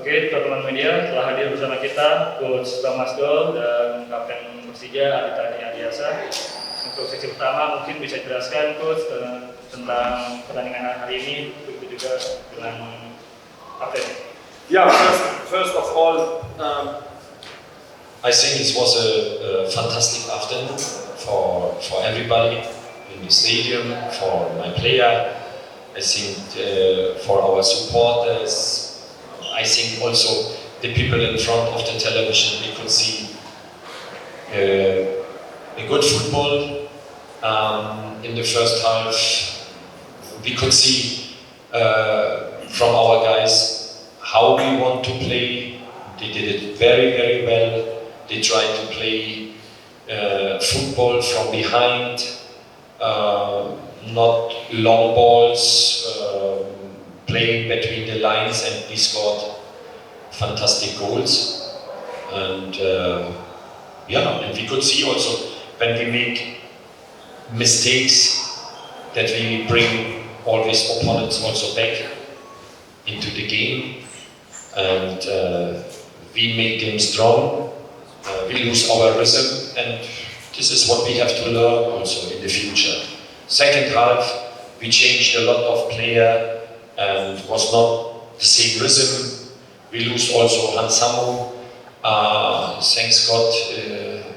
Oke, teman-teman media, telah hadir bersama kita Coach Thomas Gol dan Kapten Persija Aditani Adiasa. Untuk sesi pertama mungkin bisa jelaskan Coach tentang pertandingan hari ini, begitu juga dengan Kapten. Yeah, first of all, I think it was a fantastic afternoon for everybody in the stadium, for my player. I think for our supporters. I think also the people in front of the television, we could see a good football. In the first half, we could see from our guys how we want to play. They did it very, very well. They tried to play football from behind, not long balls, playing between the lines, and we scored fantastic goals. And and we could see also when we make mistakes that we bring always opponents also back into the game, and we make them strong. We lose our rhythm, and this is what we have to learn also in the future. Second half, we changed a lot of player and was not the same rhythm. We lose also Hansamu. Thanks God,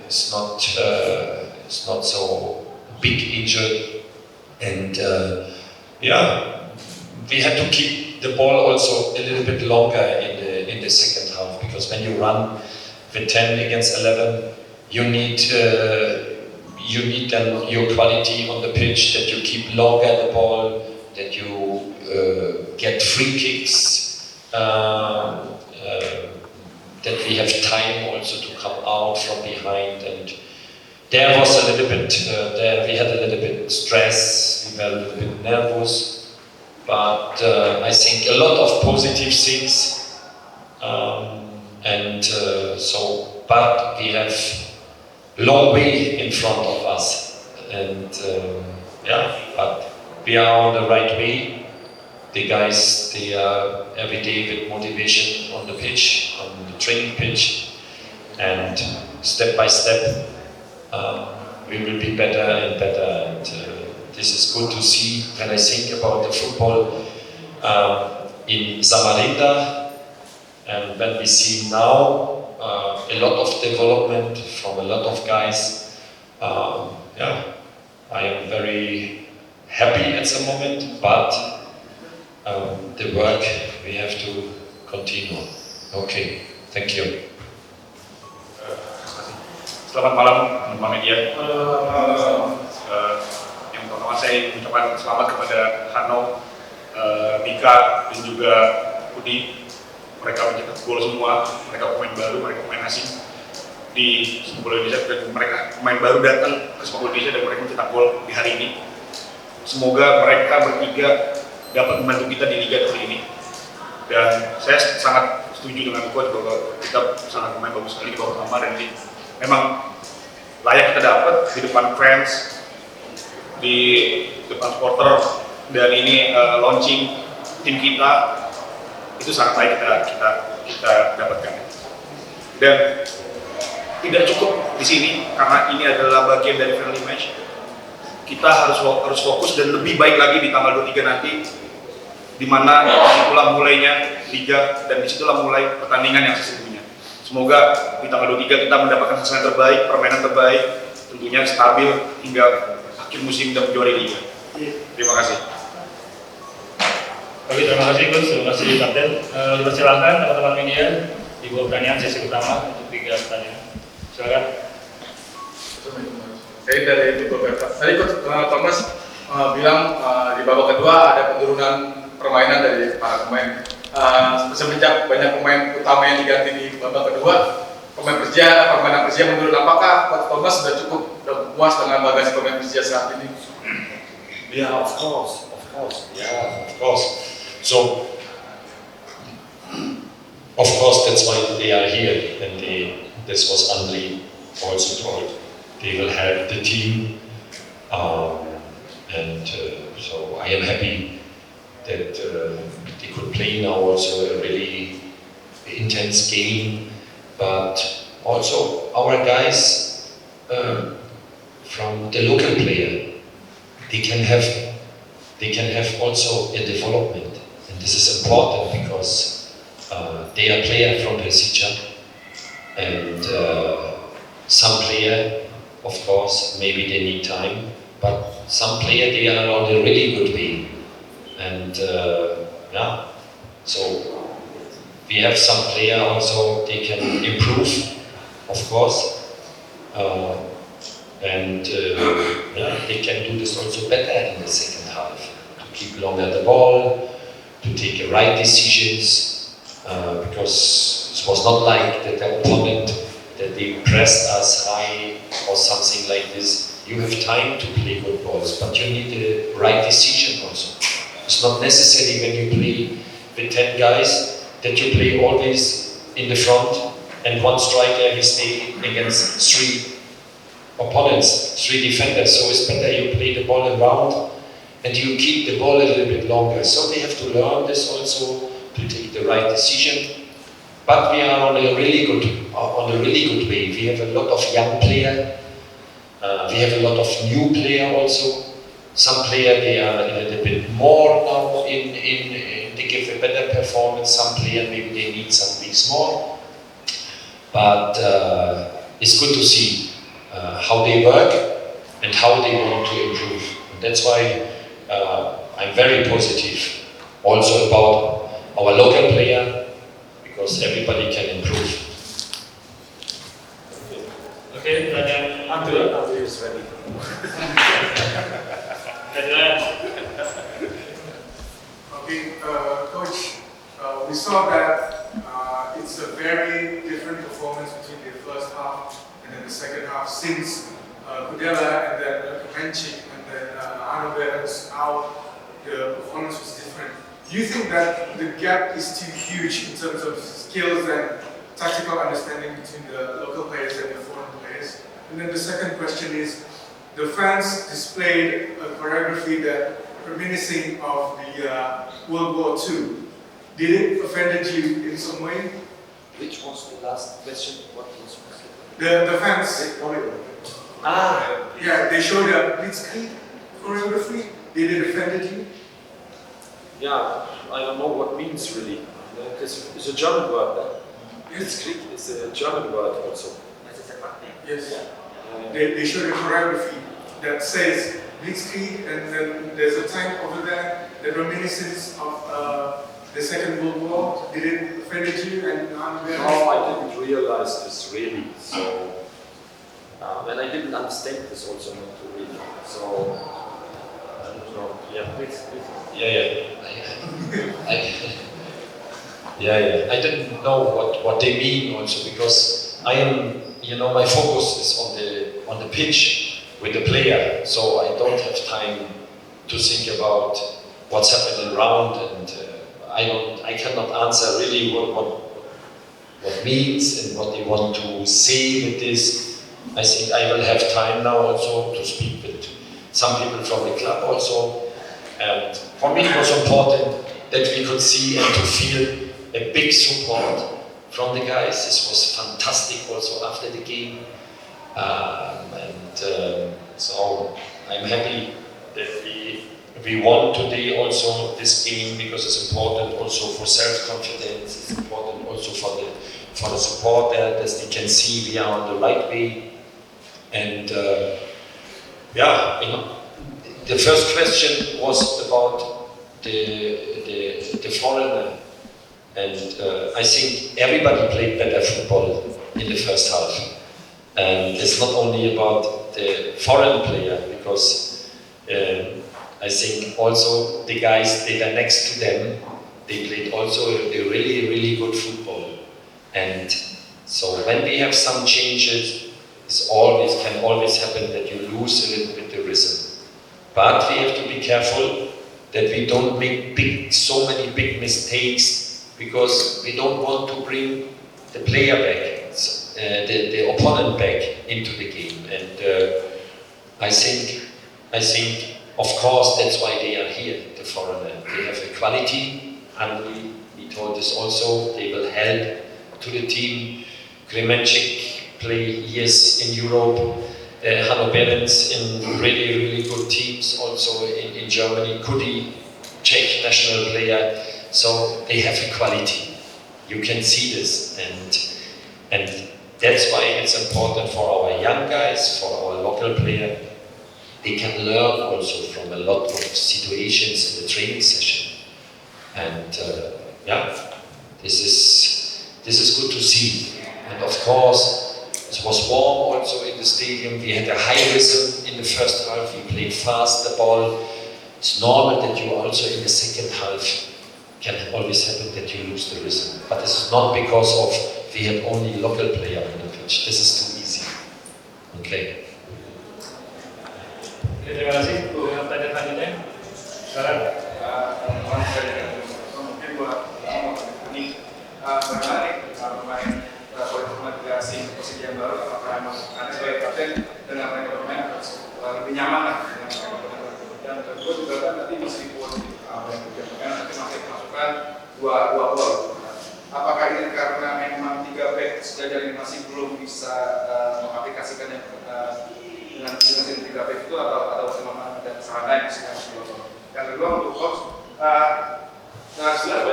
it's not so big injured, and we had to keep the ball also a little bit longer in the second half, because when you run with 10 against 11, you need then your quality on the pitch, that you keep longer the ball, that you get free kicks, that we have time also to come out from behind. And there was a little bit, we had a little bit stress, we were a little bit nervous, but I think a lot of positive things, but we have long way in front of us, and but we are on the right way. The guys, they are every day with motivation on the pitch, on the training pitch, and step by step we will be better and better. And this is good to see when I think about the football in Samarinda, and when we see now a lot of development from a lot of guys. I am very happy at the moment, but the work we have to continue. Okay, thank you. Selamat malam teman-teman media. Yang pertama saya mengucapkan selamat kepada Hano, Mika, dan juga Budi. Mereka mencetak gol semua, mereka pemain baru, mereka pemain asing di sepak bola Indonesia, dan mereka pemain baru datang ke sepak bola Indonesia dan mereka mencetak gol di hari ini. Semoga mereka bertiga dapat membantu kita di Liga kali ini. Dan saya sangat setuju dengan coach bahwa kita sangat pemain bagus sekali di babak pertama, dan ini memang layak kita dapat di depan fans, di depan supporter, dan ini launching tim kita. Itu sangat baik kita dapatkan. Dan tidak cukup di sini, karena ini adalah bagian dari friendly match. Kita harus fokus dan lebih baik lagi di tanggal 23 nanti, di mana disitulah mulainya liga dan disitulah mulai pertandingan yang sesungguhnya. Semoga di tanggal 23 kita mendapatkan hasil yang terbaik, permainan terbaik, tentunya stabil hingga akhir musim dan menjuarai liga. Terima kasih. Oke, terima kasih Coach, terima kasih Kapten. Dipersilakan teman-teman media di bawah pertandingan sesi pertama untuk 3 pertandingan. Silakan. Saya dari beberapa. Tadi Coach Thomas bilang di babak kedua ada penurunan permainan dari para pemain. Semenjak banyak pemain utama yang diganti di babak kedua, permainan Persija menurun. Apakah Coach Thomas sudah cukup puas dengan bagasi pemain Persija saat ini? Yeah, of course. Yeah, of course. So, of course, that's why they are here, and this was Andri also told. They will help the team, so I am happy that they could play now also a really intense game, but also our guys from the local player, they can have also a development, and this is important because they are players from Persija, and some player, of course, maybe they need time, but some player they are on a really good way, and yeah, so we have some player also they can improve, of course, and yeah, they can do this also better in the second half, to keep longer the ball, to take the right decisions, because it was not like that the opponent that they pressed us high or something like this. You have time to play good balls, but you need the right decision also. It's not necessary when you play with 10 guys that you play always in the front and one striker he stay against 3 opponents, 3 defenders. So it's better you play the ball around and you keep the ball a little bit longer. So they have to learn this also, to take the right decision. But we are on a really good way. We have a lot of young players. We have a lot of new players also. Some players they are a little bit more now they give a better performance. Some players maybe they need some weeks more. But it's good to see how they work and how they want to improve. And that's why I'm very positive also about our local player, because everybody can improve. Oke, pertanyaan Andre is ready. Okay, Coach, we saw that it's a very different performance between the first half and then the second half, since Kudela and then Kemenchik and then Anover's out, the performance was different. Do you think that the gap is too huge in terms of skills and tactical understanding between the local players and the foreign players? And then the second question is, the fans displayed a choreography that reminiscing of the World War II. Did it offend you in some way? Which was the last question? What was The fans, yeah, they showed a blitzkrieg choreography. Did it offend you? Yeah, I don't know what means really. It's a German word. Yes. Blitzkrieg is a German word also. Yes. They showed a choreography that says blitzkrieg, and then there's a tank over there, the reminiscence of the Second World War. Did it offend you? And No, I didn't realize this really. So, and I didn't understand this also not really. So, I don't know. Yeah, I didn't know what they mean also, because I am, my focus is on the pitch with the player, so I don't have time to think about what's happening around, and I cannot answer really what means and what they want to say with this. I think I will have time now also to speak with some people from the club also. And for me it was important that we could see and to feel a big support from the guys. This was fantastic also after the game. So I'm happy that we won today also this game, because it's important also for self-confidence. It's important also for the support that they can see we are on the right way. And the first question was about the foreigner, and I think everybody played better football in the first half. And it's not only about the foreign player, because I think also the guys that are next to them, they played also a really, really good football. And so when we have some changes, it can always happen that you lose a little bit the rhythm. But we have to be careful that we don't make so many big mistakes, because we don't want to bring the player back, the opponent back into the game. And I think, of course, that's why they are here, the foreigner. They have a quality, and he told us also they will help to the team. Kremenchik play years in Europe. Hanno Behrens in really good teams, also in Germany. Kudi, Czech national player. So they have a quality. You can see this, and that's why it's important for our young guys, for our local player. They can learn also from a lot of situations in the training session, and this is good to see. And of course, it was warm also in the stadium. We had a high rhythm in the first half. We played fast the ball. It's normal that you also in the second half can always happen that you lose the rhythm. But this is not because of we had only local player on the pitch. This is too easy. Okay. Terima kasih. Pertanyaan selanjutnya. Sekarang. Mungkin buat ini menarik pemain politik asing Persija yang baru, apakah memang Anda sebagai kapten dengan mereka bermain lebih nyaman lah dengan mereka bermain. Dan kedua juga kan nanti meskipun yang bermain nanti masih masukkan dua gol. Apakah ini karena memang 3 back sejajar ini masih belum bisa mengaplikasikan dengan sistem 3 back itu atau memang ada kesalahan lain di gol? Yang kedua untuk coach, sebenarnya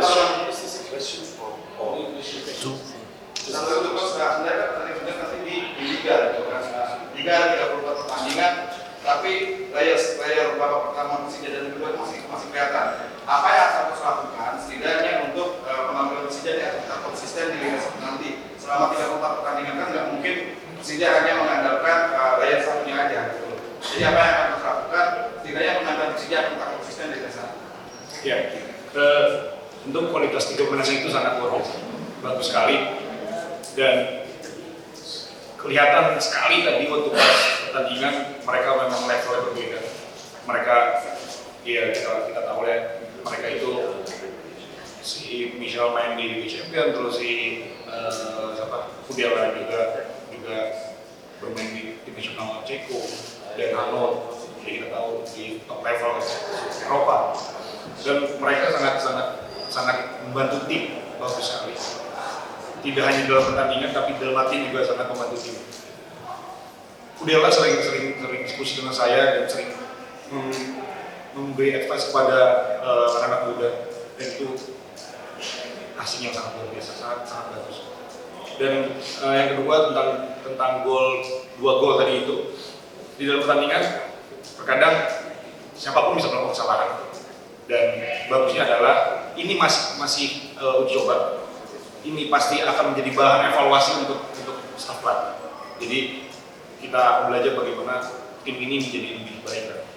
nanti di Liga gitu kan, Liga 34 pertandingan, tapi layar babak pertama Persija dan kedua masih kelihatan. Apa yang harus lakukan setidaknya untuk penampilan Persija yang tetap konsisten di Liga 1 nanti? Selama 34 pertandingan kan nggak mungkin Persija hanya mengandalkan layar satunya aja gitu. Jadi apa yang harus lakukan setidaknya penampilan Persija tetap konsisten di Liga 1? Ya, untuk kualitas 3 pemain asing itu sangat luar biasa, bagus sekali. Dan kelihatan sekali tadi waktu pertandingan mereka memang levelnya berbeda. Mereka, ya kita tahu ya, mereka itu si Michel main di Liga Champions, terus si Kudiala juga bermain di tim nasional Ceko, dan Hanno kita tahu di top level Eropa. Dan mereka sangat membantu tim, bagus sekali. Tidak hanya dalam pertandingan, tapi dalam tim juga sangat membantu tim. Kudiala sering diskusi dengan saya dan sering memberi advice kepada anak muda, dan itu hasilnya sangat luar biasa, sangat bagus. Dan yang kedua tentang dua gol tadi itu, di dalam pertandingan terkadang siapapun bisa melakukan kesalahan. Dan bagusnya adalah ini masih uji coba. Ini pasti akan menjadi bahan evaluasi untuk staf pelatih. Jadi kita akan belajar bagaimana tim ini menjadi lebih baik.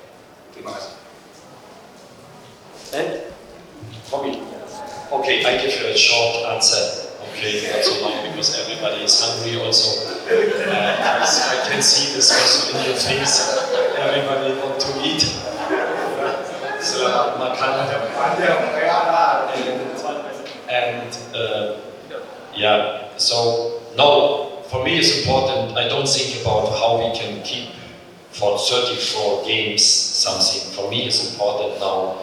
Terima kasih. And Bobby. Okay, I give you a short answer. Okay, not so long because everybody is hungry also. I can see this also in your face. Everybody want to eat. Selamat makan. And so no, for me it's important. I don't think about how we can keep for 34 games something. For me it's important now.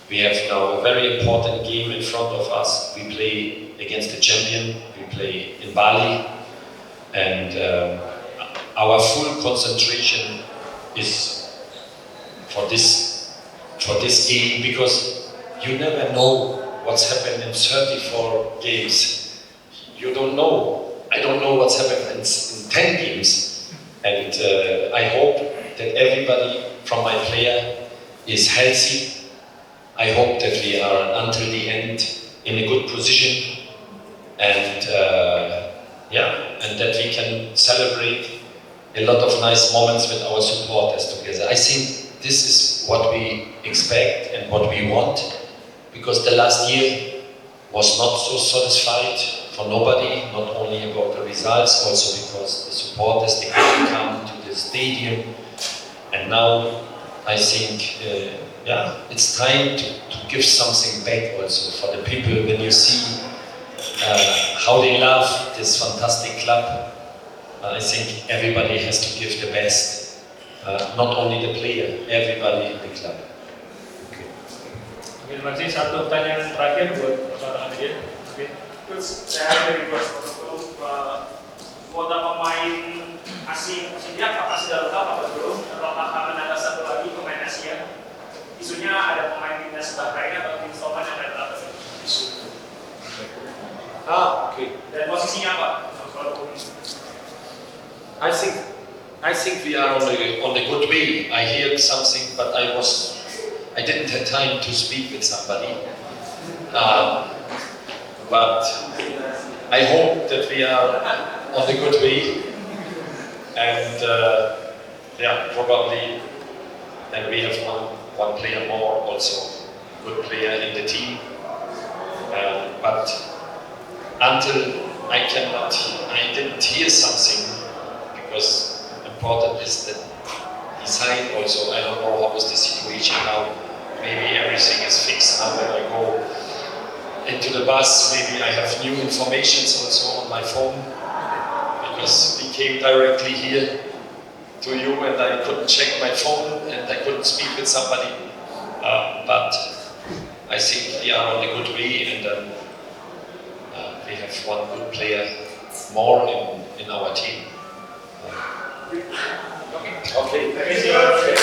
We have now a very important game in front of us. We play against the champion. We play in Bali, and our full concentration is for this game, because you never know what's happened in 34 games. You don't know. I don't know what's happened in 10 games, and I hope that everybody from my player is healthy. I hope that we are until the end in a good position, and that we can celebrate a lot of nice moments with our supporters together. I think this is what we expect and what we want, because the last year was not so satisfied for nobody, not only about the results, also because the supporters, they couldn't come to the stadium, and now I think it's time to give something back also for the people. When you see how they love this fantastic club, I think everybody has to give the best, not only the player, everybody in the club. Terima kasih. Satu pertanyaan terakhir buat seorang media. Oke. Saya dari Bos kuota pemain asing Persija apakah sudah lengkap atau belum? Apakah akan ada satu lagi pemain Asia? Isunya ada pemain timnas Bahrain atau tim Slovan yang ada atau isu. Okay. Dan posisinya apa? I think we are on the good way. I heard something, but I didn't have time to speak with somebody. But I hope that we are on the good way, and probably, and we have one player more, also good player in the team. But until I didn't hear something, because important is that he signed also. I don't know how is the situation now. Maybe everything is fixed now when I go into the bus. Maybe I have new informations also on my phone, because we came directly here to you and I couldn't check my phone and I couldn't speak with somebody. But I think we are on the good way, and we have one good player more in our team. Okay. Terima kasih.